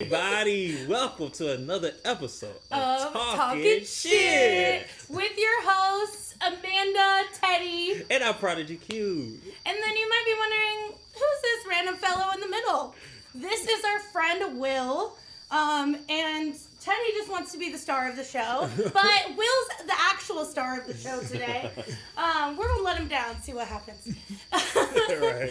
Everybody, welcome to another episode of Talking Shit with your hosts, Amanda, Teddy, and our prodigy Q. And then you might be wondering, who's this random fellow in the middle? This is our friend Will, and Teddy just wants to be the star of the show, but Will's the actual star of the show today. We're going to let him down, see what happens. Right.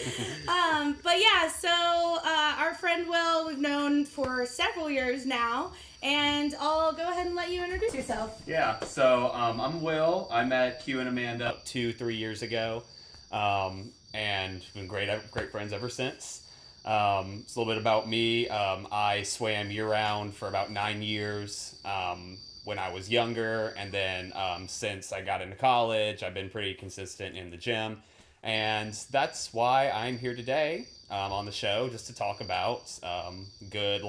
But yeah, so our friend Will, we've known for several years now, and I'll go ahead and let you introduce yourself. Yeah, so I'm Will. I met Q and Amanda 2-3 years ago, and been great friends ever since. It's a little bit about me. I swam year-round for about 9 years when I was younger, and then since I got into college, I've been pretty consistent in the gym, and that's why I'm here today on the show, just to talk about good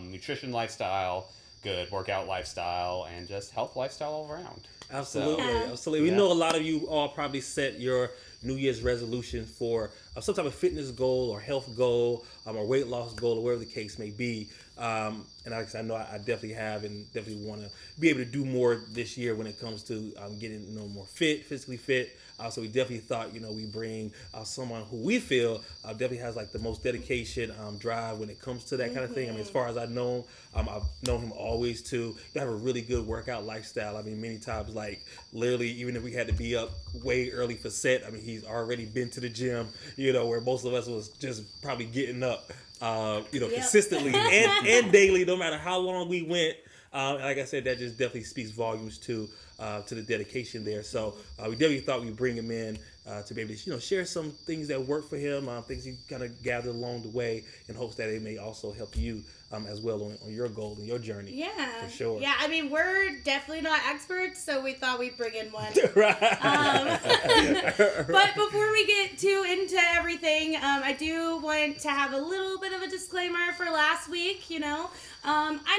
nutrition lifestyle, good workout lifestyle, and just health lifestyle all around. Absolutely, So, absolutely. We know a lot of you all probably set your New Year's resolution for some type of fitness goal or health goal or weight loss goal or whatever the case may be. And I know I definitely have and definitely want to be able to do more this year when it comes to getting more fit, physically fit. So we definitely thought, we bring someone who we feel definitely has like the most dedication, drive when it comes to that kind of thing. I mean, as far as I know him, I've known him always to have a really good workout lifestyle. I mean, many times, like literally, even if we had to be up way early for set, I mean, he's already been to the gym, where most of us was just probably getting up, consistently and daily, no matter how long we went. Like I said, that just definitely speaks volumes to the dedication there. So we definitely thought we'd bring him in to be able to, share some things that work for him, things he kind of gathered along the way, in hopes that it may also help you as well on your goal and your journey. Yeah, for sure. Yeah, I mean, we're definitely not experts, so we thought we'd bring in one. Right. But before we get too into everything, I do want to have a little bit of a disclaimer for last week. I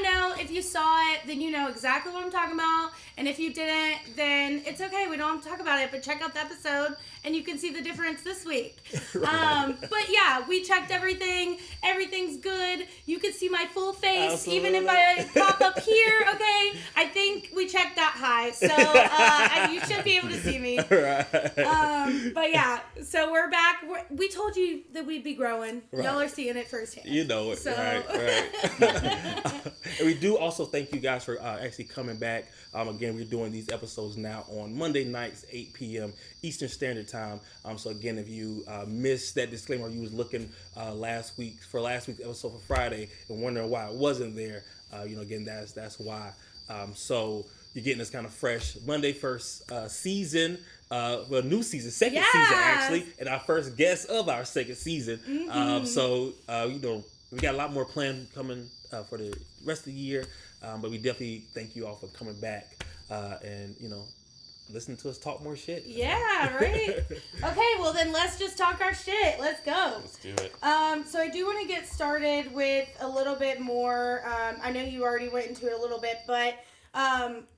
know if you saw it, then you know exactly what I'm talking about. And if you didn't, then it's okay. We don't have to talk about it, but check out the episode and you can see the difference this week. But yeah, we checked everything. Everything's good. You can see my full face, Absolutely. even if I pop up here, okay? I think we checked that high. So you should be able to see me. Right. But yeah, so we're back. We told you that we'd be growing. Right. Y'all are seeing it firsthand. You know it. So. Right. And we do also thank you guys for actually coming back. Again, we're doing these episodes now on Monday nights, 8 p.m. Eastern Standard Time. So again, if you missed that disclaimer, you was looking last week's episode for Friday and wondering why it wasn't there, again, that's why. So you're getting this kind of fresh Monday first season. New season, second season actually, and our first guest of our second season. Mm-hmm. We got a lot more planned coming for the rest of the year, but we definitely thank you all for coming back and listening to us talk more shit. Yeah, right? Okay, well then let's just talk our shit. Let's go. Let's do it. So I do want to get started with a little bit more. I know you already went into it a little bit, but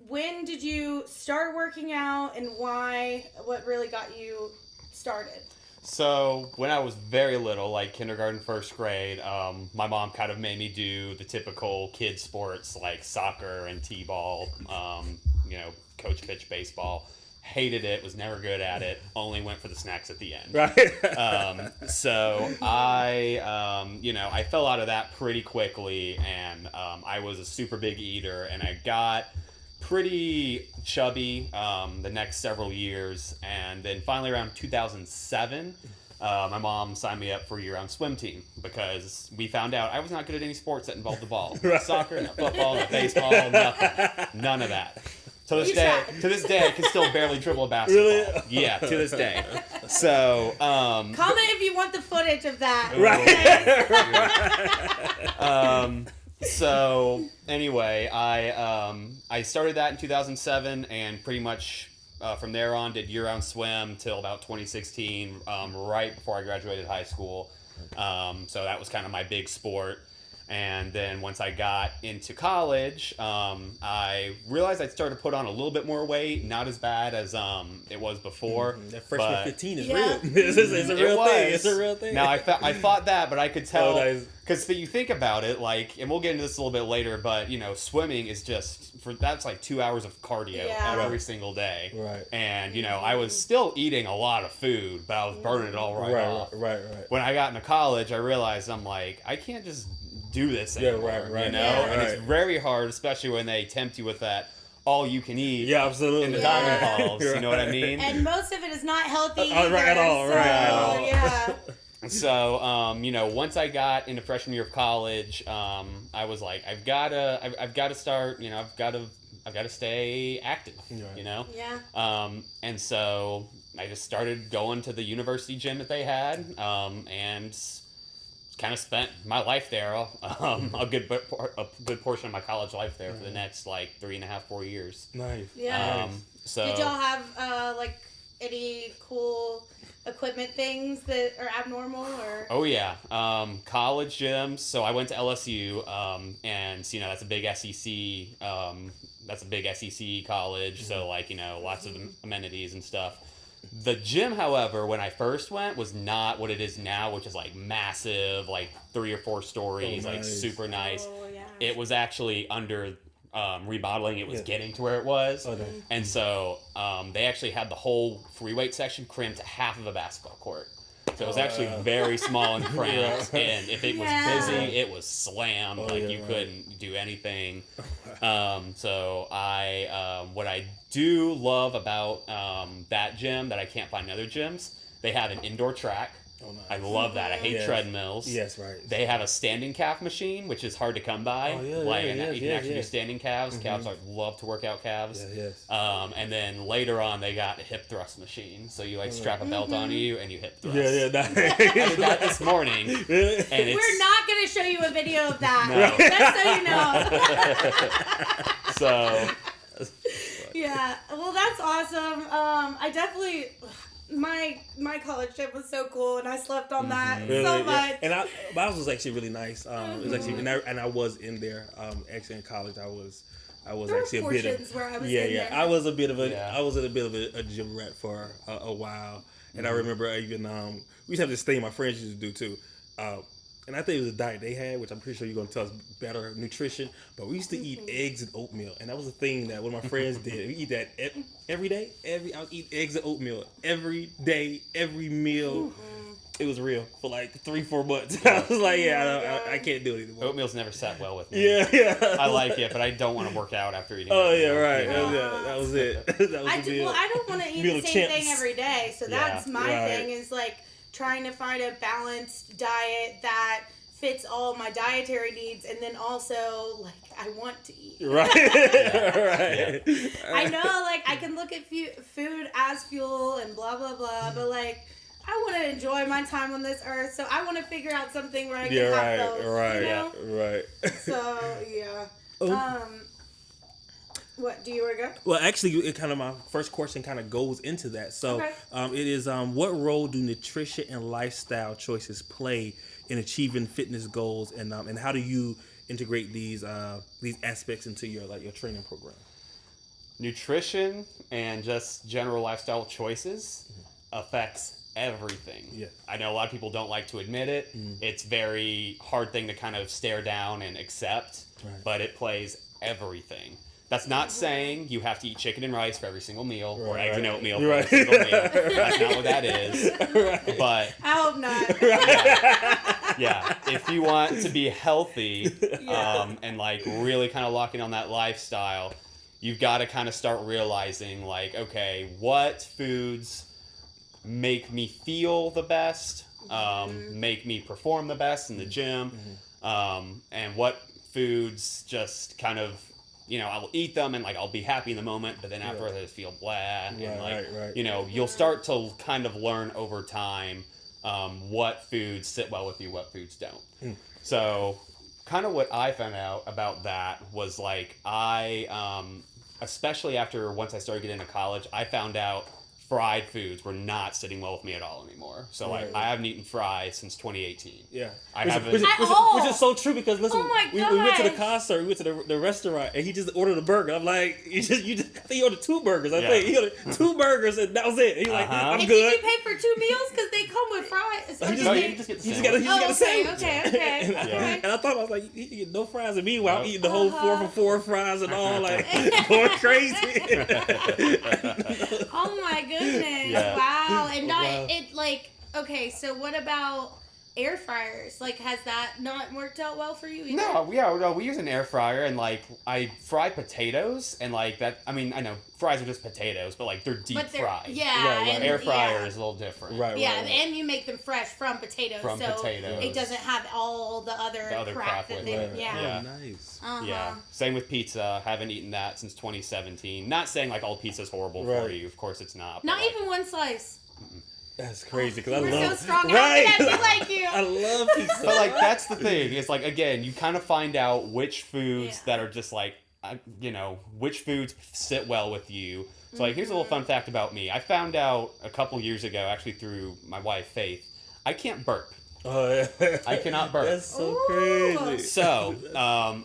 when did you start working out and why? What really got you started? So when I was very little, like kindergarten, first grade, my mom kind of made me do the typical kid sports like soccer and t-ball, coach pitch baseball. Hated it, was never good at it, only went for the snacks at the end. Right. So I fell out of that pretty quickly, and I was a super big eater, and I got pretty chubby the next several years, and then finally around 2007 my mom signed me up for a year-round swim team because we found out I was not good at any sports that involved the ball. Not soccer, not football, not baseball, nothing. None of that. To this day, I can still barely dribble a basketball. Really? Yeah, to this day. So, comment if you want the footage of that. Right. So anyway, I started that in 2007, and pretty much from there on did year-round swim till about 2016, right before I graduated high school. So that was kind of my big sport. And then once I got into college, I realized I'd started to put on a little bit more weight, not as bad as it was before. That freshman but 15 is Yeah. real. It's a real thing. It's a real thing. Now I thought that, but I could tell nice. because you think about it, like, and we'll get into this a little bit later, but swimming is that's like 2 hours of cardio every single day. Right. And I was still eating a lot of food, but I was burning it all off. Right. When I got into college, I realized I'm like, I can't just do this anymore. right. And it's very hard, especially when they tempt you with that all you can eat. Yeah, absolutely. In the Yeah. diamond balls, you know what I mean? And most of it is not healthy Right either, at all, so, right at all. Yeah. So, once I got into freshman year of college, I was like, I've got to start, I've got to stay active, Right. Yeah. And so I just started going to the university gym that they had, and kind of spent my life there, a good portion of my college life there for the next like 3.5-4 years. Nice. Yeah. So Did y'all have like any cool equipment things that are abnormal or? Oh yeah, college gyms. So I went to LSU, and that's a big SEC. That's a big SEC college. So like lots of amenities and stuff. The gym, however, when I first went, was not what it is now, which is like massive, like 3 or 4 stories, like super nice. Oh, yeah. It was actually under remodeling. It was getting to where it was. Okay. And so they actually had the whole free weight section crammed to half of a basketball court. So it was actually very small and cramped. And if it was busy, it was slammed. You couldn't do anything. So what I do love about that gym that I can't find in other gyms, they have an indoor track. Oh, nice. I love that. I hate treadmills. Yes, right. They have a standing calf machine, which is hard to come by. Oh, You can actually do standing calves. Calves, I love to work out calves. Yes. And then later on, they got a hip thrust machine. So you strap a belt onto you and you hip thrust. Yeah. I did that this morning. And We're not going to show you a video of that. Just so you know. So Yeah. Well, that's awesome. I definitely. My college gym was so cool, and I slept on that so much. And ours was actually really nice. It was actually, and I was in there. Actually, in college, I was There actually were a bit portions of where I was in yeah. there. I was a bit of a Yeah. I was a bit of a gym rat for a while, and I remember even we used to have this thing my friends used to do too. And I think it was a diet they had, which I'm pretty sure you're going to tell us better nutrition. But we used to eat eggs and oatmeal. And that was a thing that one of my friends did. We eat that every day. I would eat eggs and oatmeal every day, every meal. It was real for like 3-4 months. I was like, I can't do it anymore. oatmeal's never sat well with me. Yeah. I like it, but I don't want to work out after eating Oh, oatmeal. yeah, right. Yeah. That was it. That was the meal. I don't want to eat Meal the of same champs. thing every day. So that's my Right. thing is like trying to find a balanced diet that fits all my dietary needs, and then also like I want to eat. Right. Right. I know, like I can look at food as fuel and blah blah blah, but like I want to enjoy my time on this earth, so I want to figure out something where I can have both. Right. So yeah. Oh. What do you want to go? Well, actually, it kind of my first question kind of goes into that. So, Okay. it is what role do nutrition and lifestyle choices play in achieving fitness goals, and how do you integrate these aspects into your training program? Nutrition and just general lifestyle choices affects everything. Yeah. I know a lot of people don't like to admit it. It's very hard thing to kind of stare down and accept, Right. but it plays everything. That's not saying you have to eat chicken and rice for every single meal or eggs and oatmeal for every single meal. That's not what that is. But I hope not. yeah, if you want to be healthy Yeah. and like really kind of lock in on that lifestyle, you've got to kind of start realizing like, okay, what foods make me feel the best, make me perform the best in the gym, and what foods just kind of, I'll eat them and like I'll be happy in the moment, but then afterwards I just feel blah, and like, Right. you'll start to kind of learn over time what foods sit well with you, what foods don't. So kind of what I found out about that was like I, especially once I started getting into college, I found out fried foods were not sitting well with me at all anymore. So like I haven't eaten fries since 2018. Yeah, I which, haven't. which is so true because listen, Oh my we went to the gosh. concert, we went to the restaurant, and he just ordered a burger. I'm like, I think he ordered 2 burgers. I think he ordered 2 burgers, and that was it. He's like, I'm And good. did you pay for 2 meals? Because they come with fries. Or No, they- you just get the He just sandwich. got a sandwich. Okay. And I thought I was like, you get no fries, and meanwhile I'm eating the whole 4 for 4 fries and all, like going crazy. Oh my goodness! Yeah. Wow, and not Wow. it like okay. So what about air fryers? Like, has that not worked out well for you? Either? No, we use an air fryer, and like I fry potatoes, and like that. I mean, I know fries are just potatoes, but like they're deep But they're, fried. yeah, Right. and, Air fryer yeah. is a little different. Right. Yeah, and you make them fresh from potatoes, From so potatoes. it doesn't have all the other crap that with they. it. Yeah. Yeah. Oh, nice. Uh-huh. Yeah. Same with pizza. Haven't eaten that since 2017. Not saying like all pizza's horrible for Right. you. Of course it's not. but, Not like, even one slice. That's crazy because I We're love so strong. right. How can I be like you? I love pizza. But like that's the thing. It's like again, you kind of find out which foods Yeah. that are just like which foods sit well with you. So like here's a little fun fact about me. I found out a couple years ago, actually through my wife Faith, I can't burp. I cannot burp. That's so Ooh. crazy. So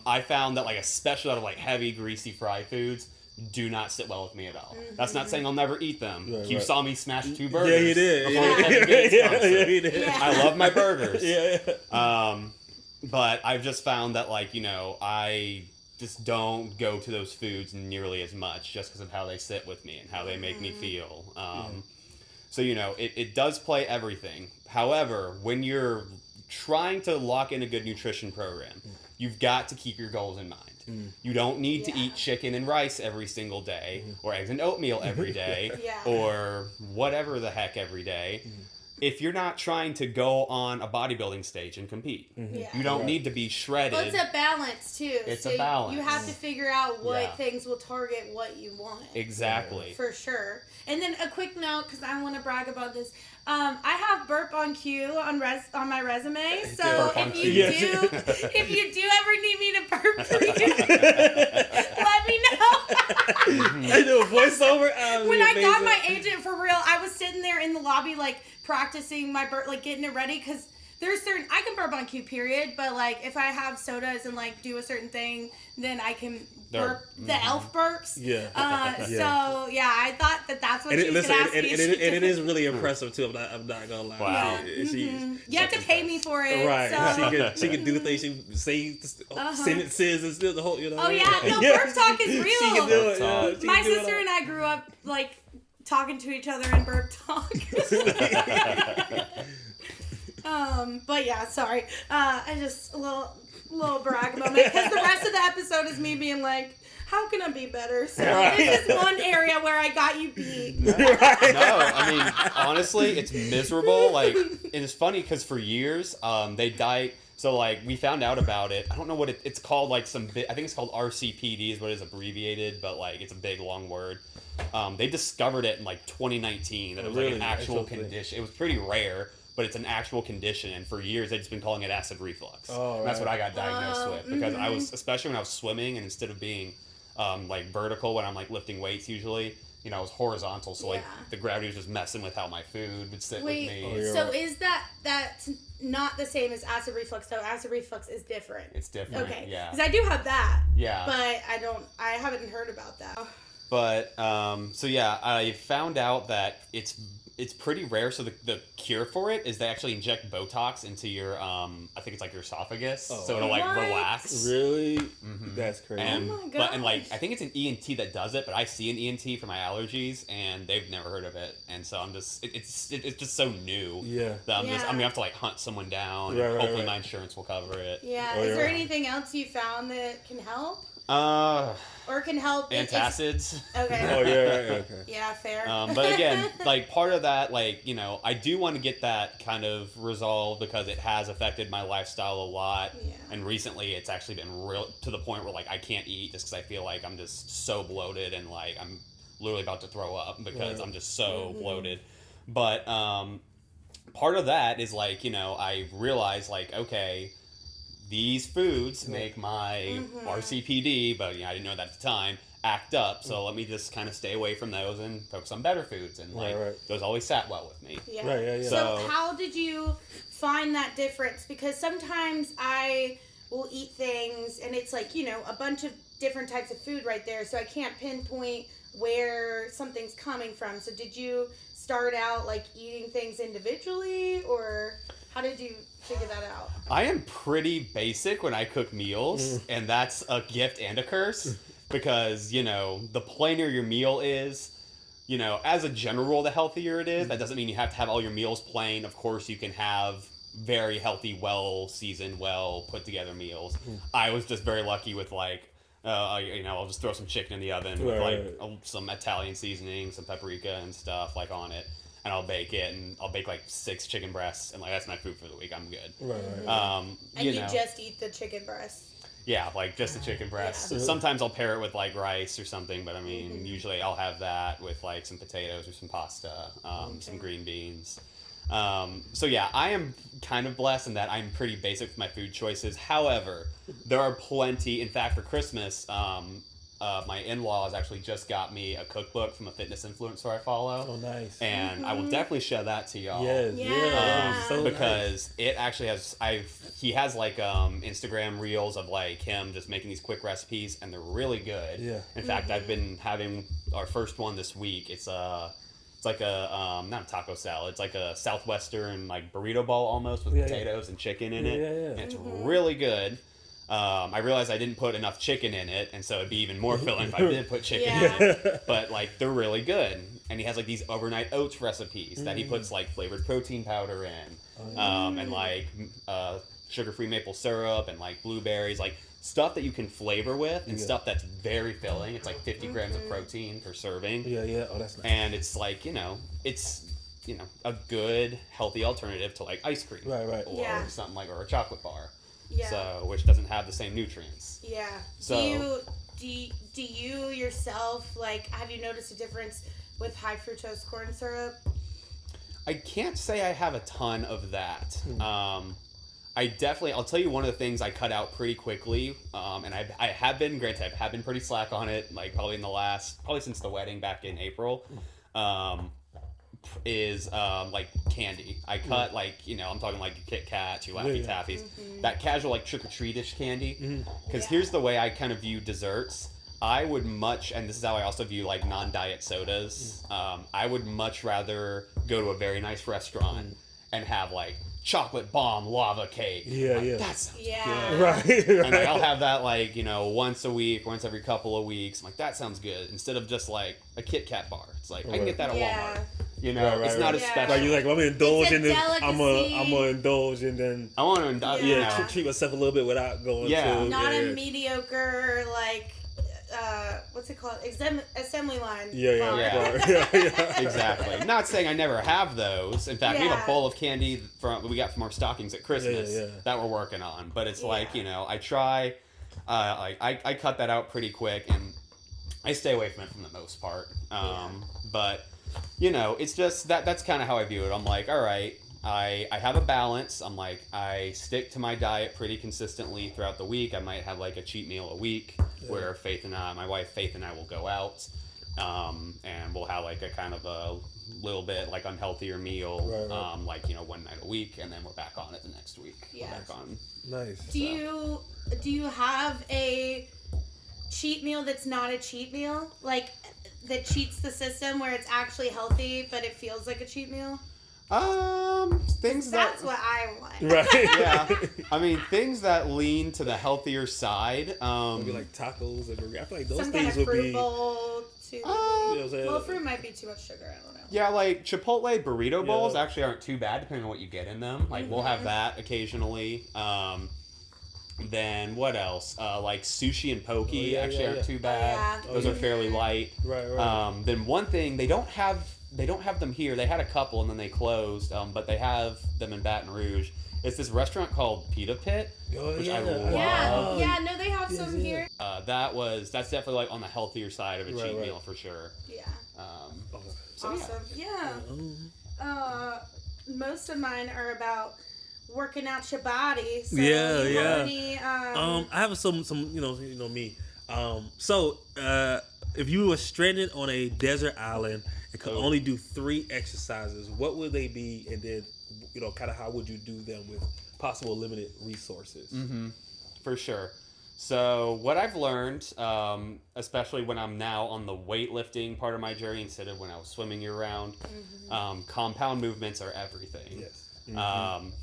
I found that like especially out of like heavy greasy fried foods do not sit well with me at all. That's not saying I'll never eat them. Right, You right. saw me smash 2 burgers. Yeah, you did. Before Yeah, the Kevin Gates concert. yeah, you did. Yeah. I love my burgers. Yeah. But I've just found that like I just don't go to those foods nearly as much just because of how they sit with me and how they make me feel. So it does play everything. However, when you're trying to lock in a good nutrition program, you've got to keep your goals in mind. You don't need to Yeah. eat chicken and rice every single day, or eggs and oatmeal every day, Yeah. or whatever the heck every day. If you're not trying to go on a bodybuilding stage and compete, Yeah. you don't need to be shredded. Well, it's a balance too. It's so a balance. You have to figure out what Yeah. things will target what you want. Exactly. For sure. And then a quick note, because I want to brag about this. I have burp on cue on my resume. So Burp on if you cue. do if you do ever need me to burp for you, let me know. I do a voiceover. When I got my agent for real, I was sitting there in the lobby like practicing my burp, like getting it ready because there's certain I can burp on cue, period. But like if I have sodas and like do a certain thing, then I can burp the elf burps. Yeah. So yeah, I thought that's what And she it, was listen, gonna ask and, me. and it is really impressive too. I'm not gonna lie. Wow. You have to pay me for it. Right. So. She can do things. She can say sentences and still the whole. Oh yeah, no, burp talk is real. She can do it. Talk. She My can do it sister all. and I grew up like talking to each other in burp talk. But yeah, sorry. I just a little brag moment because the rest of the episode is me being like, how can I be better? So this is one area where I got you beat. No, I mean honestly, it's miserable. Like, and it's funny because for years, they died. So like we found out about it. I don't know what it's called. Like I think it's called RCPD is what it's abbreviated, but like it's a big long word. They discovered it in like 2019 that it was like an Really? actual Actual thing. condition. It was pretty rare, but it's an actual condition. And for years they've just been calling it acid reflux. Oh, And that's right. what I got diagnosed with because I was, especially when I was swimming, and instead of being like vertical when I'm like lifting weights usually, I was horizontal, so like Yeah. the gravity was just messing with how my food would sit Wait, with me. Oh, you're so right. is that's not the same as acid reflux though? Acid reflux is different. It's different. Okay. Yeah. Because I do have that. Yeah. But I haven't heard about that. But so yeah, I found out that it's pretty rare. So the cure for it is they actually inject Botox into your I think it's like your esophagus, so it'll like What? relax. Really? That's crazy. And, Oh my but and like gosh. I think it's an ENT that does it, but I see an ENT for my allergies, and they've never heard of it, and so I'm just it's just so new. Yeah. That I'm Yeah. gonna have to like hunt someone down. Right, and right, hopefully right. my insurance will cover it. Yeah. Oh, is you're there right. anything else you found that can help? Or can help? antacids. Okay. Oh yeah. Okay. Yeah, fair. But again, like part of that, like I do want to get that kind of resolved because it has affected my lifestyle a lot. Yeah. And recently, it's actually been real to the point where like I can't eat just because I feel like I'm just so bloated and like I'm literally about to throw up because Right. I'm just so bloated. But part of that is like I realize like okay, these foods make my RCPD, but I didn't know that at the time, act up. So let me just kind of stay away from those and focus on better foods. And like those always sat well with me. Yeah. Right. So how did you find that difference? Because sometimes I will eat things and it's like, a bunch of different types of food right there. So I can't pinpoint where something's coming from. So did you start out like eating things individually, or how did you figure that out? I am pretty basic when I cook meals, and that's a gift and a curse because, the plainer your meal is, as a general rule, the healthier it is. That doesn't mean you have to have all your meals plain. Of course, you can have very healthy, well-seasoned, well-put-together meals. I was just very lucky with like, I'll just throw some chicken in the oven with some Italian seasoning, some paprika and stuff like on it, and I'll bake it, and I'll bake like 6 chicken breasts, and like that's my food for the week. I'm good. And you just eat the chicken breast. Yeah, like just the chicken breast. Yeah. Sometimes I'll pair it with like rice or something, but I mean, usually I'll have that with like some potatoes or some pasta, some green beans. So yeah, I am kind of blessed in that I'm pretty basic with my food choices. However, there are plenty. In fact, for Christmas, my in-laws actually just got me a cookbook from a fitness influencer I follow. Oh, nice. And I will definitely share that to y'all. Yes, so because it actually has, he has like Instagram reels of like him just making these quick recipes, and they're really good. Yeah. In fact, I've been having our first one this week. It's like a not a taco salad. It's like a southwestern like burrito bowl almost with potatoes and chicken in it. And it's really good. I realized I didn't put enough chicken in it, and so it'd be even more filling if I did put chicken in it. But like they're really good. And he has like these overnight oats recipes that he puts like flavored protein powder in, and like sugar-free maple syrup and like blueberries, like stuff that you can flavor with, and stuff that's very filling. It's like 50 grams of protein per serving. Yeah. Oh, that's nice. And it's like, it's a good healthy alternative to like ice cream. Right. Or something like, or a chocolate bar. Yeah. So, which doesn't have the same nutrients. Yeah. So, do you yourself, like, have you noticed a difference with high fructose corn syrup? I can't say I have a ton of that. I'll tell you one of the things I cut out pretty quickly, and I have been pretty slack on it, like probably since the wedding back in April, is like candy. I cut like, I'm talking like Kit Kats, your Laffy Taffies, that casual like trick-or-treat-ish candy. Because here's the way I kind of view desserts. I would and this is how I also view like non-diet sodas, I would much rather go to a very nice restaurant and have like chocolate bomb lava cake. That sounds good. Right. And like, I'll have that like, once a week, once every couple of weeks. I'm like, that sounds good. Instead of just like a Kit Kat bar. It's like, I can get that at Walmart. It's not as special. Like, you're like, well, I'm going to indulge in this. I'm delicacy. going to indulge, and then I want to indulge. treat myself a little bit without going to. Not a mediocre, like, what's it called? Assembly line. Yeah. Exactly. Not saying I never have those. In fact, we have a bowl of candy we got from our stockings at Christmas that we're working on. But it's like, I try, I cut that out pretty quick, and I stay away from it for the most part. But, it's just, that's kind of how I view it. I'm like, all right, I have a balance. I'm like, I stick to my diet pretty consistently throughout the week. I might have like a cheat meal a week where my wife Faith and I will go out, and we'll have like a kind of a little bit like unhealthier meal, like, one night a week, and then we're back on it the next week. We're back on. Nice. Do you have a cheat meal that's not a cheat meal? Like, that cheats the system where it's actually healthy, but it feels like a cheat meal? That's what I want. Right. Yeah. I mean, things that lean to the healthier side. Maybe like tacos and burgers. I feel like those Some things kind of would fruit be. bowl too. Well, fruit might be too much sugar. I don't know. Yeah, like Chipotle burrito bowls actually aren't too bad depending on what you get in them. Like we'll have that occasionally. Then what else? Like sushi and poke aren't too bad. Those are fairly light. Right. Then one thing they don't have them here. They had a couple and then they closed. But they have them in Baton Rouge. It's this restaurant called Pt.1, which I love. No, they have some here. That's definitely like on the healthier side of a cheat meal for sure. Yeah. So awesome. Most of mine are about working out your body. So Yeah. Any, I have some me. if you were stranded on a desert island and could only do 3 exercises, what would they be? And then, kind of how would you do them with possible limited resources? For sure. So what I've learned, especially when I'm now on the weightlifting part of my journey instead of when I was swimming year round, compound movements are everything. Yes. I'm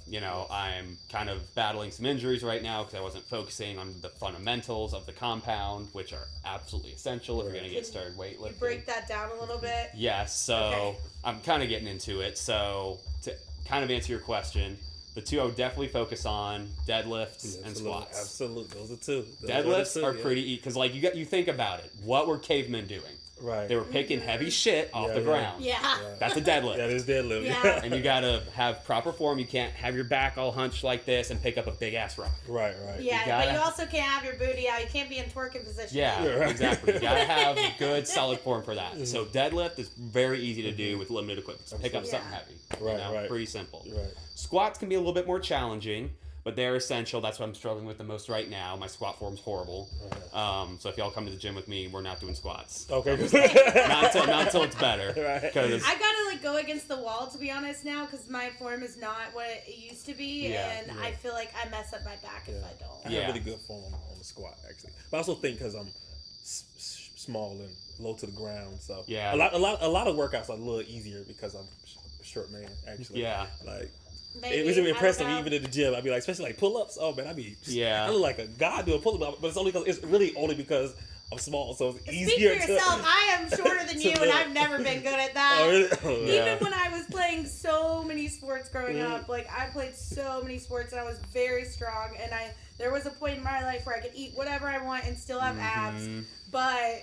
kind of battling some injuries right now because I wasn't focusing on the fundamentals of the compound, which are absolutely essential if you're going to get started weightlifting. You break that down a little bit? Yes. So I'm kind of getting into it. So to kind of answer your question, the 2 I would definitely focus on: deadlifts and squats. Absolutely, those are 2. Deadlifts are pretty easy because, like, you think about it. What were cavemen doing? Right. They were picking heavy shit off the ground. Yeah. That's a deadlift. That is deadlift. Yeah. And you gotta have proper form. You can't have your back all hunched like this and pick up a big ass rock. Right. Yeah, but you also can't have your booty out. You can't be in twerking position. Yeah, right. exactly. You gotta have good, solid form for that. So deadlift is very easy to do with limited equipment. Just pick up something heavy. Right. Pretty simple. Right. Squats can be a little bit more challenging, but they're essential. That's what I'm struggling with the most right now. My squat form's horrible. So if y'all come to the gym with me, we're not doing squats. Okay. not until it's better. Right. I gotta go against the wall, to be honest, now, because my form is not what it used to be, and I feel like I mess up my back if I don't. I have really good form on the squat, actually. But I also think because I'm small and low to the ground, so a lot of workouts are a little easier because I'm a short man, actually. Yeah. Like. Maybe, it was impressive even in the gym. I'd be like, especially like pull-ups. Oh man, I look like a god doing pull-ups, but it's really only because I'm small, so it's easier. Speak for yourself. I am shorter than you, and I've never been good at that. Oh, really? Oh, even when I was playing so many sports growing up, like I played so many sports, and I was very strong. And there was a point in my life where I could eat whatever I want and still have abs, but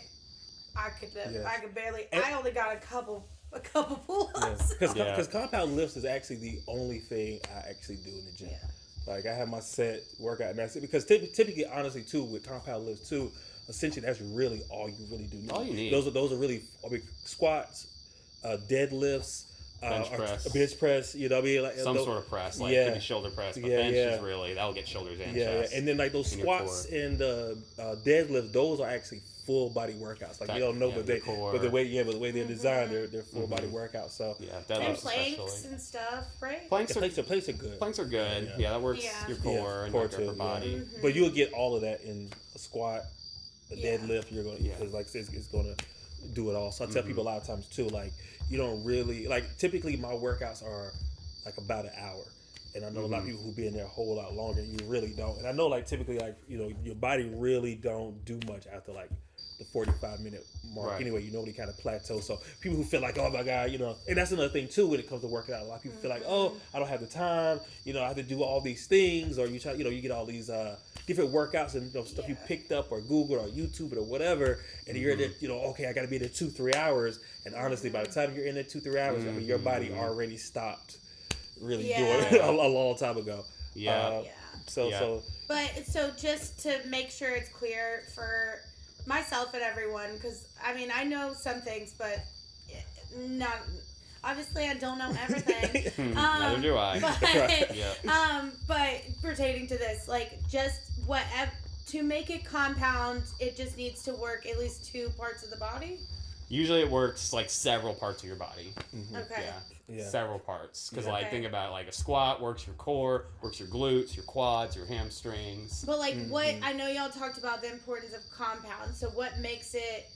I could barely. I only got a couple pull-ups. Because compound lifts is actually the only thing I actually do in the gym. Like I have my set workout and that's it. Because typically, honestly, too, with compound lifts too, essentially that's really all you really do. All you need. Those are really squats, deadlifts, bench press. You know what I mean? Like, some sort of press, like it could be shoulder press, but bench is really that'll get shoulders and chest. And then like those squats and deadlifts, those are actually full body workouts. Like you don't know, but the way they're designed, they're full body workouts. So and planks and stuff, right? Planks are good. Planks are good. Yeah, that works your core and your upper body. But you'll get all of that in a squat, a deadlift. You're gonna because like it's gonna do it all. So I tell people a lot of times too, like you don't really like. Typically, my workouts are like about an hour. And I know a lot of people who be in there a whole lot longer. You really don't. And I know, like, typically, like, your body really don't do much after, like, the 45-minute mark. Anyway, you normally kind of plateau. So people who feel like, oh, my God, and that's another thing, too, when it comes to working out. A lot of people feel like, oh, I don't have the time. I have to do all these things. Or you get all these different workouts and stuff you picked up or Google or YouTube or whatever. And you're in there, okay, I got to be there 2-3 hours. And honestly, by the time you're in there 2-3 hours, I mean, your body already stopped really doing it a long time ago. So just to make sure it's clear for myself and everyone, because I mean I know some things, but not obviously I don't know everything. Neither do I. But pertaining to this, like just to make it compound, it just needs to work at least 2 parts of the body. Usually it works like several parts of your body. Okay. Yeah. Several parts. Because think about it, like a squat works your core, works your glutes, your quads, your hamstrings. But like what I know y'all talked about the importance of compound. So what makes it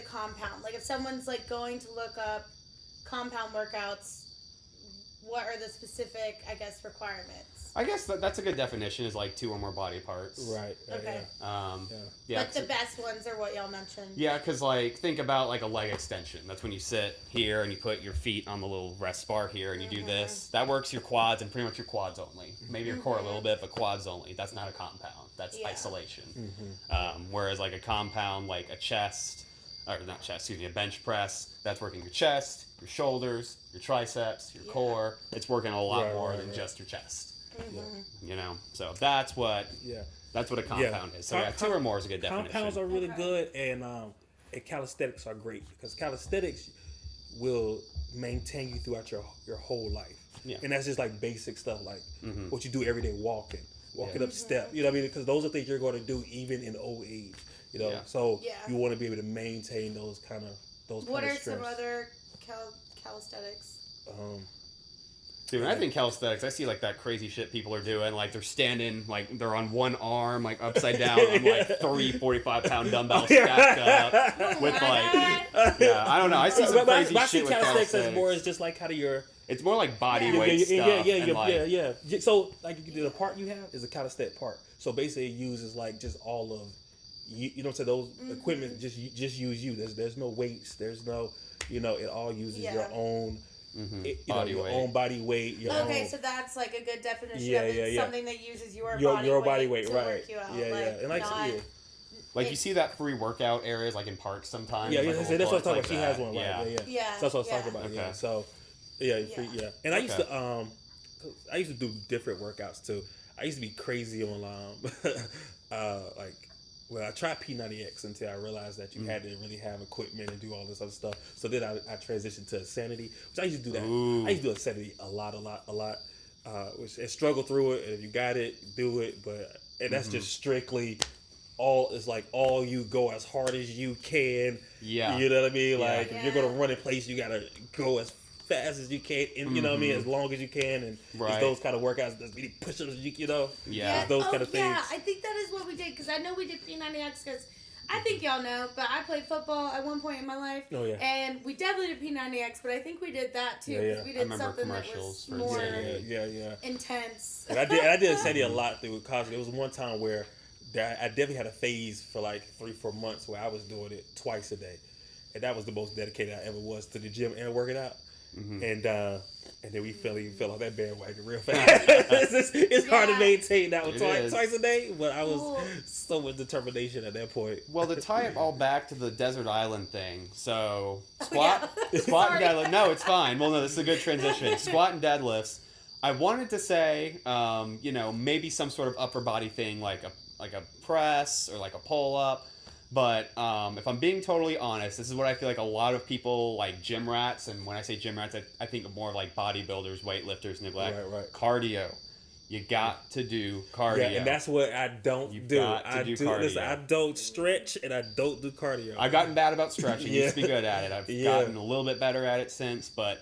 compound? Like if someone's like going to look up compound workouts, what are the specific, I guess, requirements? I guess that's a good definition, is like 2 or more body parts. Right. Okay. But the best ones are what y'all mentioned. Yeah, because like think about like a leg extension. That's when you sit here and you put your feet on the little rest bar here and you do this. That works your quads and pretty much your quads only. Maybe your core a little bit, but quads only. That's not a compound. That's isolation. Whereas like a compound, like a bench press, that's working your chest, your shoulders, your triceps, your core. It's working a lot more than just your chest. So that's what a compound is. So 2 or more is a good definition. Compounds are really good, and calisthenics are great because calisthenics will maintain you throughout your whole life. And that's just like basic stuff, like what you do every day, walking up step. You know what I mean? Because those are things you're going to do even in old age. You know, Yeah. so Yeah. you want to be able to maintain those kind of What are strengths. some other calisthenics? Dude, when I think calisthenics, I see like that crazy shit people are doing. Like they're standing, like they're on one arm, like upside down on like 3 45-pound dumbbells stacked up with like, yeah, I don't know. I see some crazy but I shit see with calisthenics as calisthenics. more as just like kind of your It's more like body Yeah. weight stuff. yeah. So like the part you have is a calisthenic part. So basically, it uses like just all of you know what I'm saying. Those equipment just use you. There's no weights. There's no it all uses your own. Body your weight. own body weight. Your Okay, own, so that's like a good definition Yeah, of it. yeah, yeah. Something that uses your body weight, to right? work you out. Yeah, like, yeah, and like not, Like you see that free workout areas like in parks sometimes. yeah, like yeah. little That's what I'm parks talking like about. She that. has one, right? Yeah. Yeah, So that's what I was yeah. talking about. Yeah. Okay. So yeah. And I used Okay. to I used to do different workouts too. I used to be crazy on like. Well, I tried P90X until I realized that you had to really have equipment and do all this other stuff. So then I transitioned to Insanity, which I used to do that. Ooh. I used to do Insanity a lot. And struggle through it. And if you got it, do it. And that's just strictly all you go as hard as you can. Yeah. You know what I mean? Yeah. Like if you're gonna run in place, you gotta go as fast as you can, and you know what I mean, as long as you can, and Right. it's those kind of workouts, those many push-ups, you know, Yeah. it's those kind of things. Yeah, I think that is what we did because I know we did P90X because I think y'all know, but I played football at one point in my life. Oh, yeah. And we definitely did P90X, but I think we did that too. Yeah, yeah. 'Cause we I did remember something that commercials was for more Yeah. intense. And I did Insanity a lot through college. There was one time where I definitely had a phase for like 3-4 months where I was doing it twice a day, and that was the most dedicated I ever was to the gym and working out. And then we fell off that bandwagon real fast. It's hard to maintain that one twice a day, but I was so much determination at that point. Well, to tie it all back to the desert island thing, so yeah. squat and deadlift. No, it's fine. Well, no, this is a good transition. Squat and deadlifts. I wanted to say, maybe some sort of upper body thing, like a press or like a pull up. But if I'm being totally honest, this is what I feel like a lot of people like gym rats, and when I say gym rats, I think of more of like bodybuilders, weightlifters, neglect. Right. Cardio. You got to do cardio. Yeah, and that's what I don't You've do. got to do cardio. Listen, I don't stretch and I don't do cardio. I've gotten bad about stretching. Yeah. Used to be good at it. I've gotten a little bit better at it since, but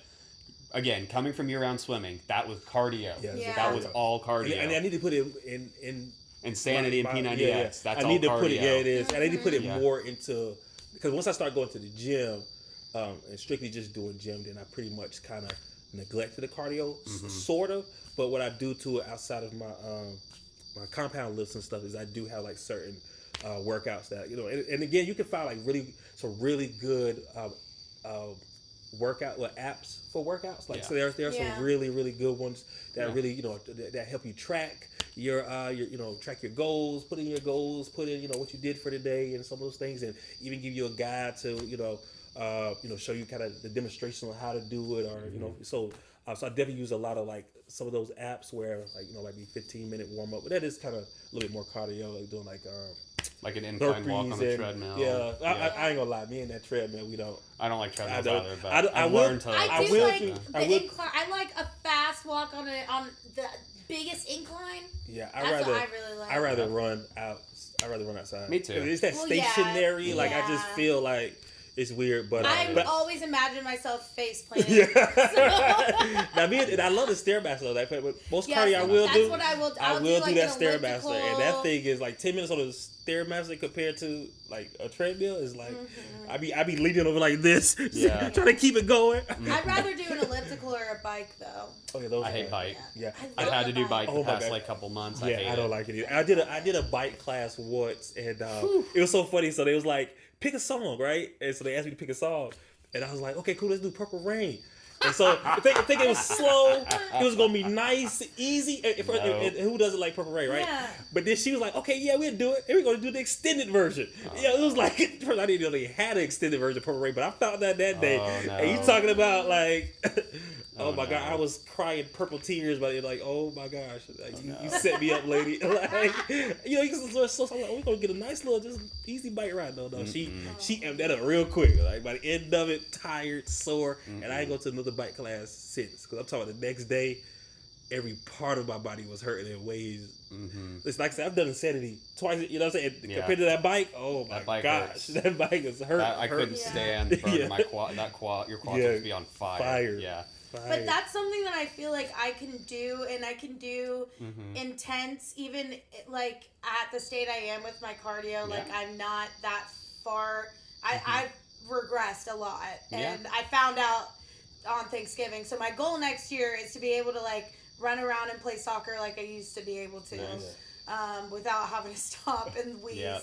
again, coming from year-round swimming, that was cardio. Yeah. That was all cardio. And I need to put it in Insanity and P90X. Yeah. That's I all need to cardio. put it. Yeah, it is. And I need to put it Yeah. more into, because once I start going to the gym and strictly just doing gym, then I pretty much kind of neglected the cardio, sort of. But what I do to it outside of my my compound lifts and stuff is I do have like certain workouts that and again you can find like really good workout apps for workouts. Like so there are some really good ones that really that help you track your track your goals, put in what you did for the day and some of those things, and even give you a guide to show you kind of the demonstration on how to do it, or so I definitely use a lot of like some of those apps where like be 15-minute warm up, but that is kind of a little bit more cardio, like doing like an incline walk on the treadmill. Yeah, I ain't gonna lie, me and that treadmill, we don't. I don't like treadmills don't. either, but I will- learned to. I do will like do- the incline. I like a fast walk on the biggest incline. Yeah, That's what I really like. I rather run outside. Me too. It's that stationary. Like I just feel like it's weird, but I'm always imagining myself face planting. Yeah. Now and I love the stairmaster though. Like, but most cardio I will do. That's what I will. I will do like that an stairmaster, elliptical. and that thing is like 10 minutes on the stairmaster compared to like a treadmill is like I be leaning over like this, Yeah. trying to keep it going. I'd rather do an elliptical or a bike though. Okay, those I are hate bad. bike. Yeah, I've had to do bike Oh the my past God. like couple months. Yeah, I don't like it either. I did a bike class once, and it was so funny. So they was like, pick a song, right? And so they asked me to pick a song, and I was like, okay, cool, let's do Purple Rain. And so I think it was slow. It was gonna be nice, easy. And who doesn't like Purple Rain, right? Yeah. But then she was like, okay, yeah, we'll do it. And we're gonna do the extended version. Yeah, it was like first I didn't know they had an extended version of Purple Rain, but I found that day. Oh, no. And you talking about like. Oh my no. God! I was crying purple tears, but like, oh my gosh, like, you set me up, lady. Like, you can so I'm like, we're gonna get a nice little, just easy bike ride. No, she amped that up real quick. Like by the end of it, tired, sore, and I ain't go to another bike class since. Because I'm talking the next day, every part of my body was hurting in ways. Mm-hmm. It's like I said, I've done insanity twice. You know what I'm saying? Yeah. Compared to that bike, oh my That bike gosh, hurts. that bike is hurt. I couldn't Yeah. stand burning Yeah. my quad. Your quads Yeah. would be on fire. Fire. Yeah. But that's something that I feel like I can do, and I can do Mm-hmm. intense, even like at the state I am with my cardio. Like Yeah. I'm not that far. I've regressed a lot, Yeah. and I found out on Thanksgiving. So my goal next year is to be able to like run around and play soccer like I used to be able to. Nice. Without having to stop and wheeze. Yeah.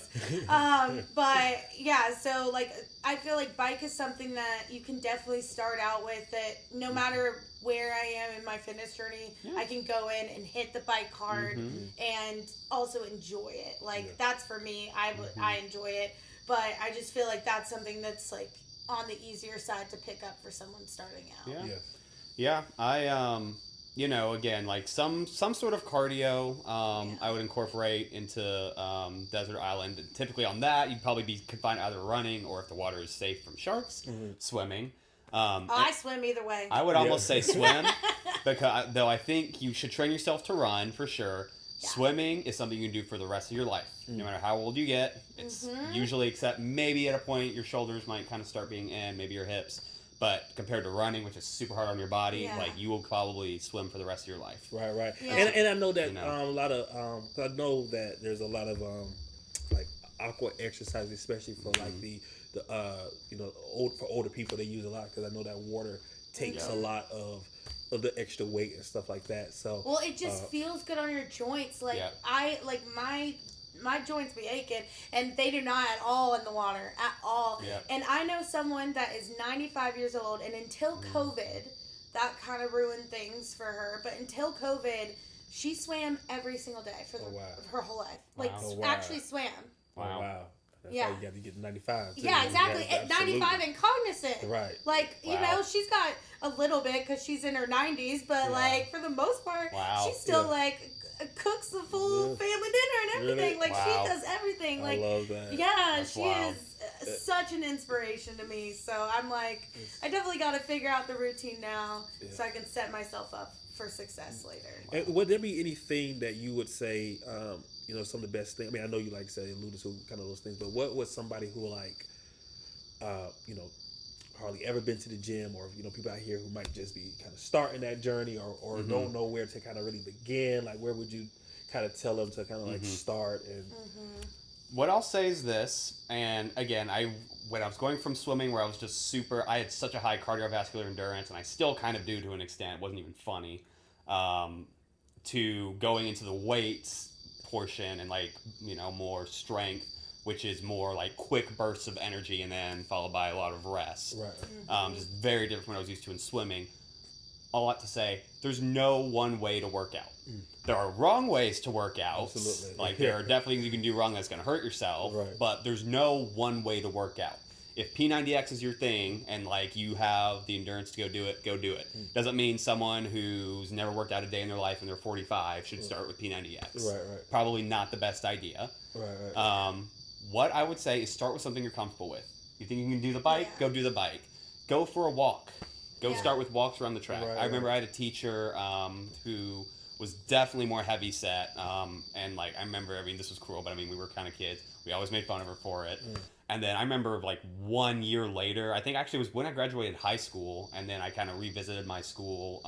But yeah, so like I feel like bike is something that you can definitely start out with. That no matter where I am in my fitness journey, I can go in and hit the bike hard and also enjoy it. Like that's for me. I enjoy it, but I just feel like that's something that's like on the easier side to pick up for someone starting out. Yeah. Yes. Yeah. I you know, again, like some sort of cardio, I would incorporate into desert island. And typically on that, you'd probably be confined to either running or if the water is safe from sharks, swimming. I swim either way. I would almost say swim, because though I think you should train yourself to run for sure. Yeah. Swimming is something you can do for the rest of your life, no matter how old you get. It's usually, except maybe at a point your shoulders might kind of start being in, maybe your hips. But compared to running, which is super hard on your body, like you will probably swim for the rest of your life. Right. Yeah. And I know that You know. a lot of I know that there's a lot of like aqua exercises, especially for like the you know for older people. They use a lot because I know that water takes a lot of the extra weight and stuff like that. So well, it just feels good on your joints. Like I like my joints be aching, and they do not at all in the water at all. Yeah. And I know someone that is 95 years old, and until COVID, that kind of ruined things for her. But until COVID, she swam every single day for her whole life. Like actually swam. Wow. Oh, wow. That's Yeah. why you got to get 95. Too. Yeah, exactly. Yeah, At 95 and cognizant. Right. Like, you know, she's got a little bit because she's in her 90s, but like for the most part, she still like cooks the full family dinner and everything. Like she does everything. Like I love that. yeah, That's she wild. is such an inspiration to me. So I'm like, I definitely got to figure out the routine now so I can set myself up for success later. And would there be anything that you would say, you know, some of the best things? I mean, I know you like said alluded to kind of those things, but what was somebody who like, you know, hardly ever been to the gym, or you know, people out here who might just be kind of starting that journey, or don't know where to kind of really begin? Like, where would you kind of tell them to kind of like start? And What I'll say is this, and again, when I was going from swimming where I was just I had such a high cardiovascular endurance, and I still kind of do to an extent, it wasn't even funny, to going into the weights portion and like, you know, more strength, which is more like quick bursts of energy and then followed by a lot of rest. right. Just very different from what I was used to in swimming. A lot to say, there's no one way to work out. There are wrong ways to work out. Absolutely. Like there are definitely things you can do wrong that's going to hurt yourself. Right. But there's no one way to work out. If P90X is your thing and like you have the endurance to go do it. Doesn't mean someone who's never worked out a day in their life and they're 45 should start with P90X. Right. Probably not the best idea. Right. What I would say is start with something you're comfortable with. You think you can do the bike? Go do the bike. Go for a walk. Go start with walks around the track. Right, I remember I had a teacher who was definitely more heavy set, and like I remember, I mean, this was cruel, but I mean, we were kind of kids. We always made fun of her for it. And then I remember like 1 year later, I think actually it was when I graduated high school, and then I kind of revisited my school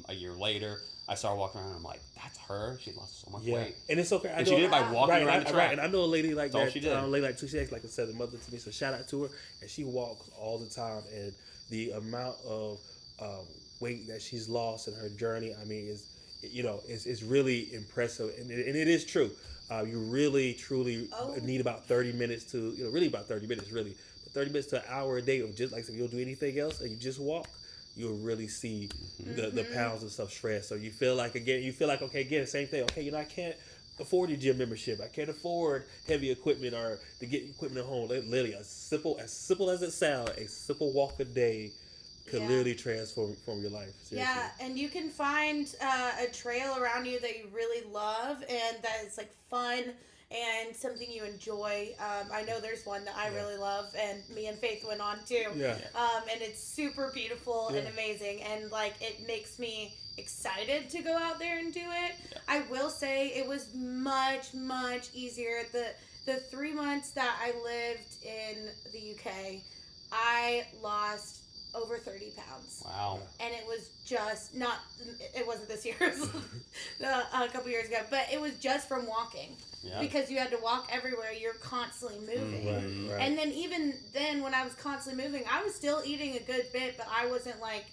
a year later. I saw her walking around, and I'm like, that's her? She lost so much weight. And it's okay. And she did it by walking around the track. Right, and I know a lady like That's all that. she did. Lady like she acts like a southern mother to me, so shout out to her. And she walks all the time, and the amount of weight that she's lost in her journey, I mean, is really impressive, and it is true. You really, truly need about 30 minutes to, really about 30 minutes, really. But 30 minutes to an hour a day of just, like, if you don't do anything else and you just walk, you'll really see the pounds and stuff shred. So you feel like, okay, again, same thing. Okay, I can't afford your gym membership. I can't afford heavy equipment or to get equipment at home. Literally, as simple as it sounds, a simple walk a day could literally transform your life. Seriously. Yeah, and you can find a trail around you that you really love and that is like fun and something you enjoy. I know there's one that I really love, and me and Faith went on too. Yeah. And it's super beautiful and amazing, and like it makes me excited to go out there and do it. Yeah. I will say it was much easier. The 3 months that I lived in the UK, I lost over 30 pounds. Wow. And it was just not, it wasn't this year, it was a couple years ago, but it was just from walking. Yeah. Because you had to walk everywhere, you're constantly moving. Right. And then even then, when I was constantly moving, I was still eating a good bit, but I wasn't like,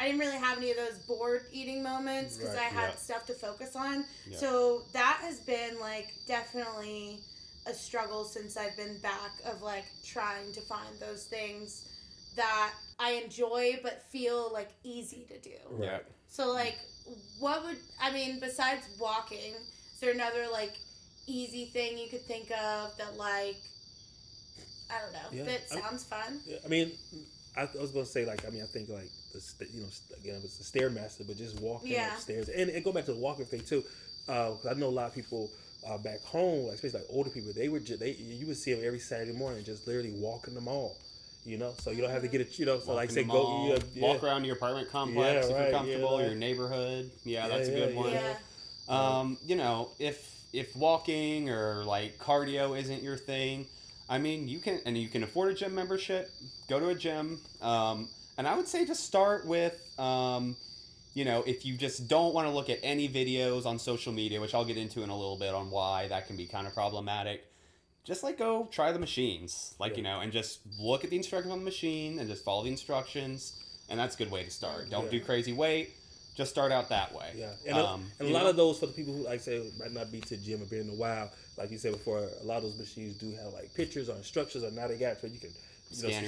I didn't really have any of those bored eating moments because I had stuff to focus on. Yeah. So that has been like definitely a struggle since I've been back, of like trying to find those things that I enjoy but feel like easy to do. Yeah. So like, what would, I mean, besides walking, is there another like easy thing you could think of that like, I don't know, that sounds fun? Yeah, I mean, I was gonna say like, I mean, I think like again, it's the Stairmaster, but just walking upstairs and go back to the walking thing too. 'Cause I know a lot of people back home, like, especially like older people, you would see them every Saturday morning just literally walking the mall. So you don't have to get it, so Walking like say mall, go, walk around your apartment complex if you're comfortable, your neighborhood. That's a good one. Yeah. If walking or like cardio isn't your thing, I mean, you can afford a gym membership, go to a gym. And I would say just start with, if you just don't want to look at any videos on social media, which I'll get into in a little bit on why that can be kind of problematic. Just like go try the machines, and just look at the instructions on the machine and just follow the instructions, and that's a good way to start. Don't do crazy weight, just start out that way. Yeah, and a lot of those, for the people who like say might not be to the gym or been in a while, like you said before, a lot of those machines do have like pictures or instructions, or now they got where you can scan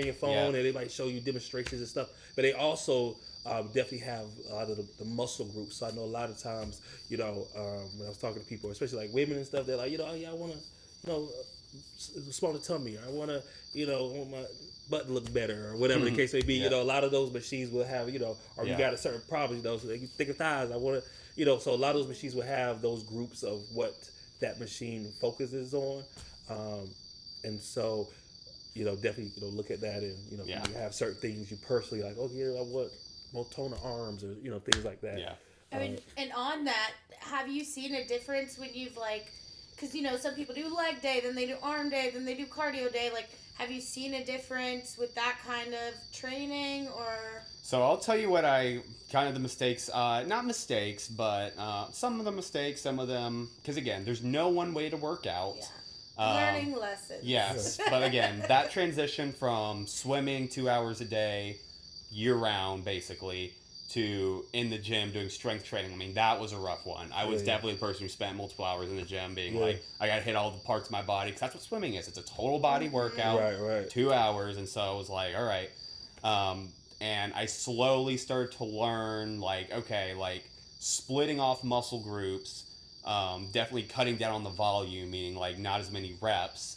your phone, and they might show you demonstrations and stuff. But they also definitely have a lot of the muscle groups. So I know a lot of times, when I was talking to people, especially like women and stuff, they're like, I want to. Smaller tummy, or I want to, want my butt to look better, or whatever the case may be. A lot of those machines will have, or you got a certain problem, so they thicker thighs. I want to, so a lot of those machines will have those groups of what that machine focuses on, and so, definitely, look at that, and you have certain things you personally like. I want more toner arms, or things like that. Yeah. I mean, and on that, have you seen a difference when you've like? Because, some people do leg day, then they do arm day, then they do cardio day. Like, have you seen a difference with that kind of training, or? So I'll tell you what the mistakes, not mistakes, but some of the mistakes, some of them, because again, there's no one way to work out. Yeah. Learning lessons. Yes, but again, that transition from swimming 2 hours a day, year round, basically, to in the gym doing strength training. I mean, that was a rough one. I was definitely the person who spent multiple hours in the gym being like, I got to hit all the parts of my body, because that's what swimming is. It's a total body workout, right. 2 hours. And so I was like, all right. And I slowly started to learn, splitting off muscle groups, definitely cutting down on the volume, meaning like not as many reps.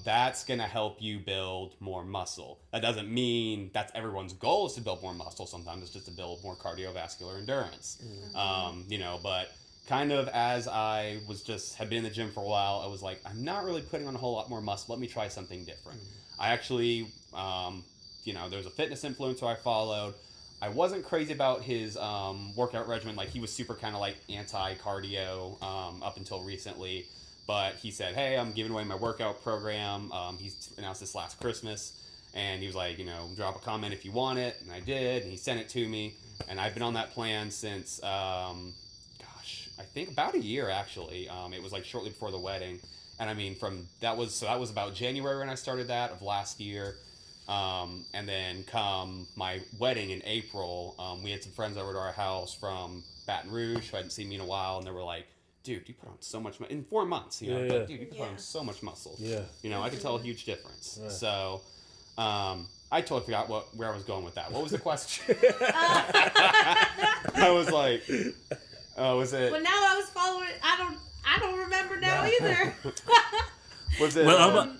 That's going to help you build more muscle. That doesn't mean that's everyone's goal is to build more muscle. Sometimes it's just to build more cardiovascular endurance. But kind of as I had been in the gym for a while, I was like, I'm not really putting on a whole lot more muscle. Let me try something different. I actually, there was a fitness influencer I followed. I wasn't crazy about his workout regimen. Like, he was super kind of like anti-cardio up until recently. But he said, hey, I'm giving away my workout program. He's announced this last Christmas. And he was like, drop a comment if you want it. And I did. And he sent it to me. And I've been on that plan since, I think about a year, actually. It was like shortly before the wedding. And I mean, that was about January when I started that of last year. And then come my wedding in April, we had some friends over to our house from Baton Rouge who hadn't seen me in a while. And they were like, dude, you put on so much in 4 months, dude, you put on so much muscle. Yeah. I could tell a huge difference. Yeah. So, I totally forgot where I was going with that. What was the question? I was like, was it? Well, now I was following. I don't remember now either. Was it? Well,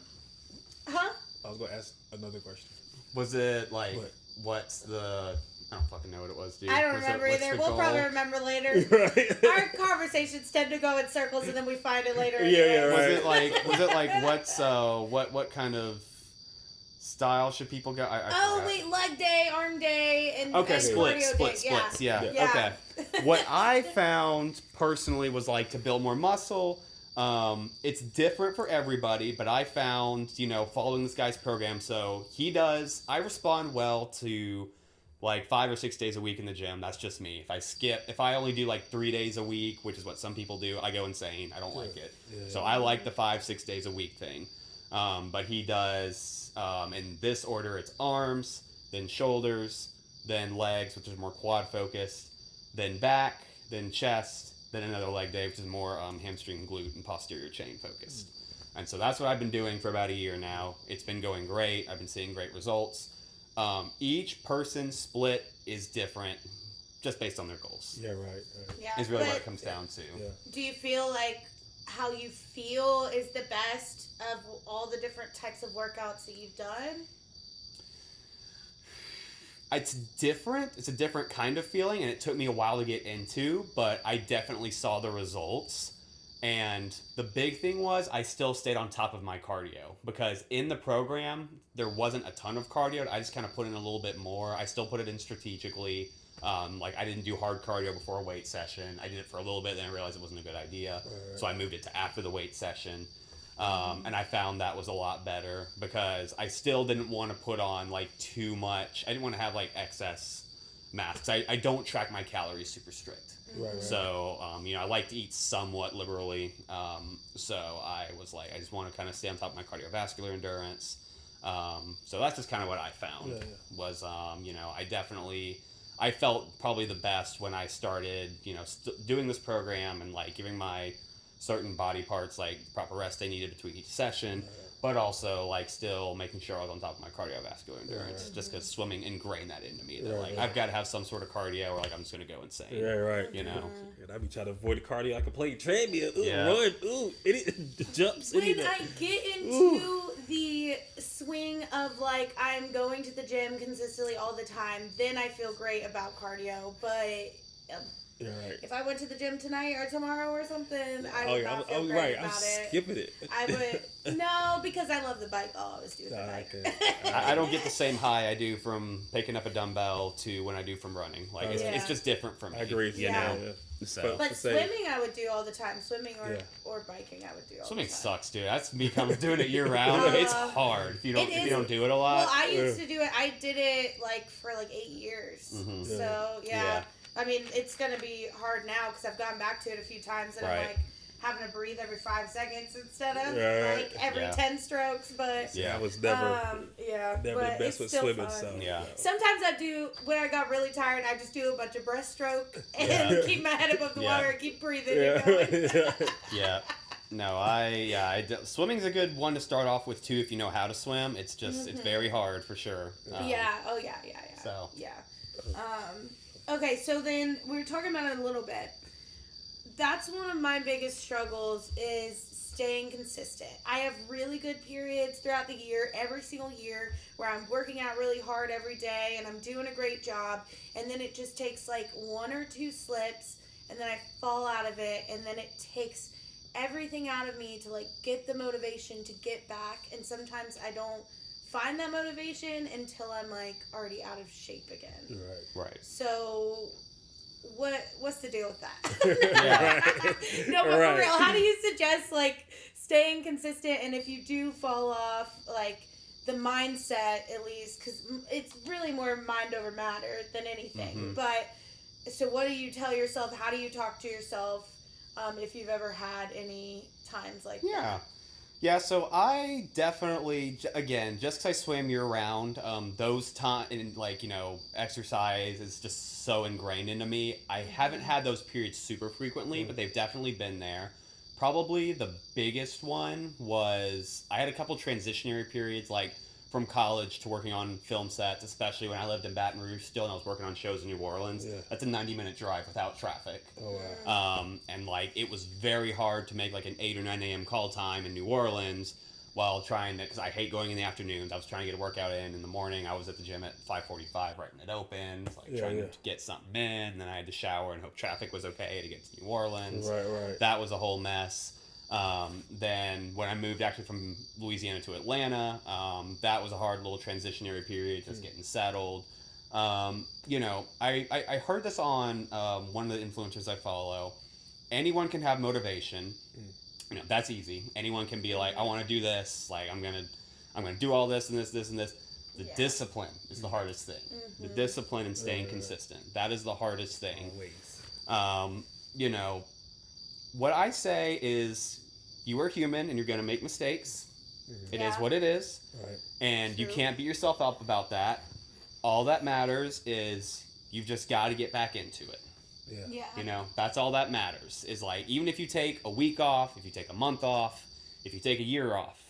huh? I was going to ask another question. Was it like, what's the I don't fucking know what it was, dude. I don't What's remember what's either. the We'll goal? probably remember later. Right. Our conversations tend to go in circles, and then we find it later. Yeah, anyways. right. Was it like what kind of style should people go? I Oh forgot. wait, leg day, arm day, and Okay, and splits. cardio day. Yeah. Yeah. Okay. What I found personally was like to build more muscle. It's different for everybody, but I found, following this guy's program. So I respond well to like 5 or 6 days a week in the gym. That's just me. If I only do like 3 days a week, which is what some people do, I go insane. I don't like it. So I like the 5-6 days a week thing. But he does, in this order, it's arms, then shoulders, then legs, which is more quad focused, then back, then chest, then another leg day, which is more hamstring, glute, and posterior chain focused. And so that's what I've been doing for about a year now. It's been going great. I've been seeing great results. Each person's split is different just based on their goals. Yeah, right. Yeah. Is really what But it comes down to. Yeah. do you feel like how you feel is the best of all the different types of workouts that you've done? It's different. It's a different kind of feeling, and it took me a while to get into, but I definitely saw the results. And the big thing was I still stayed on top of my cardio, because in the program, there wasn't a ton of cardio. I just kind of put in a little bit more. I still put it in strategically. Like I didn't do hard cardio before a weight session. I did it for a little bit, then I realized it wasn't a good idea. So I moved it to after the weight session. And I found that was a lot better, because I still didn't want to put on like too much. I didn't want to have like excess mass. I don't track my calories super strict. Right. So, I like to eat somewhat liberally. So I was like, I just want to kind of stay on top of my cardiovascular endurance. So that's just kind of what I found was, I felt probably the best when I started, doing this program and like giving my certain body parts like proper rest they needed between each session, but also like still making sure I was on top of my cardiovascular endurance, just because swimming ingrained that into me that I've got to have some sort of cardio or like I'm just going to go insane. Yeah, right. You know? And I be trying to avoid the cardio like a playing treadmill. Ooh, Yeah. run. Ooh, it jumps. When I get into the swing of like I'm going to the gym consistently all the time, then I feel great about cardio. But Yeah, right. if I went to the gym tonight or tomorrow or something, I would not feel great right. about I'm it. skipping it. I would no, because I love the bike. I'll always do the bike. Okay. I don't get the same high I do from picking up a dumbbell to when I do from running. Like it's just different from me. I agree. You know? So. But swimming I would do all the time. Swimming or biking I would do all Swimming the time. sucks, dude. That's me doing it year round. It's hard if you don't do it a lot. Well, I used to do it. I did it like for like 8 years. Mhm. So yeah. I mean, it's gonna be hard now because I've gone back to it a few times and I'm like having to breathe every 5 seconds instead of like every 10 strokes. But I was never but the best it's with still swimming. fun. So Sometimes I do when I got really tired. I just do a bunch of breaststroke and keep my head above the water and keep breathing and going. No, swimming's a good one to start off with too if you know how to swim. It's just it's very hard for sure. Yeah. So Okay, so then we were talking about it a little bit. That's one of my biggest struggles is staying consistent. I have really good periods throughout the year, every single year, where I'm working out really hard every day and I'm doing a great job, and then it just takes like 1 or 2 slips, and then I fall out of it, and then it takes everything out of me to like get the motivation to get back, and sometimes I don't find that motivation until I'm like already out of shape again. Right. So what's the deal with that? No, but for real, how do you suggest like staying consistent, and if you do fall off, like the mindset at least, because it's really more mind over matter than anything. But so what do you tell yourself? How do you talk to yourself if you've ever had any times like that? Yeah, so I definitely, again, just because I swim year-round, those times, like, exercise is just so ingrained into me. I haven't had those periods super frequently, but they've definitely been there. Probably the biggest one was, I had a couple transitionary periods, like, from college to working on film sets, especially when I lived in Baton Rouge still and I was working on shows in New Orleans. That's a 90-minute drive without traffic. Oh, wow. And like it was very hard to make like an 8 or 9 a.m. call time in New Orleans while trying to, because I hate going in the afternoons. I was trying to get a workout in the morning. I was at the gym at 5:45 right when it opened, trying to get something in, and then I had to shower and hope traffic was okay to get to New Orleans. Right. That was a whole mess. Then when I moved actually from Louisiana to Atlanta, that was a hard little transitionary period, just getting settled. I heard this on one of the influencers I follow. Anyone can have motivation. That's easy. Anyone can be like, I want to do this. Like, I'm gonna do all this and this and this. The discipline is the hardest thing. The discipline and staying consistent. That is the hardest thing. Always. What I say is, you are human and you're gonna make mistakes. It is what it is. Right. And you can't beat yourself up about that. All that matters is you've just got to get back into it. Yeah. That's all that matters. Is like, even if you take a week off, if you take a month off, if you take a year off,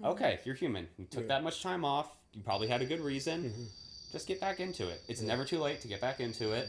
okay, you're human. You took that much time off. You probably had a good reason. Just get back into it. It's never too late to get back into it.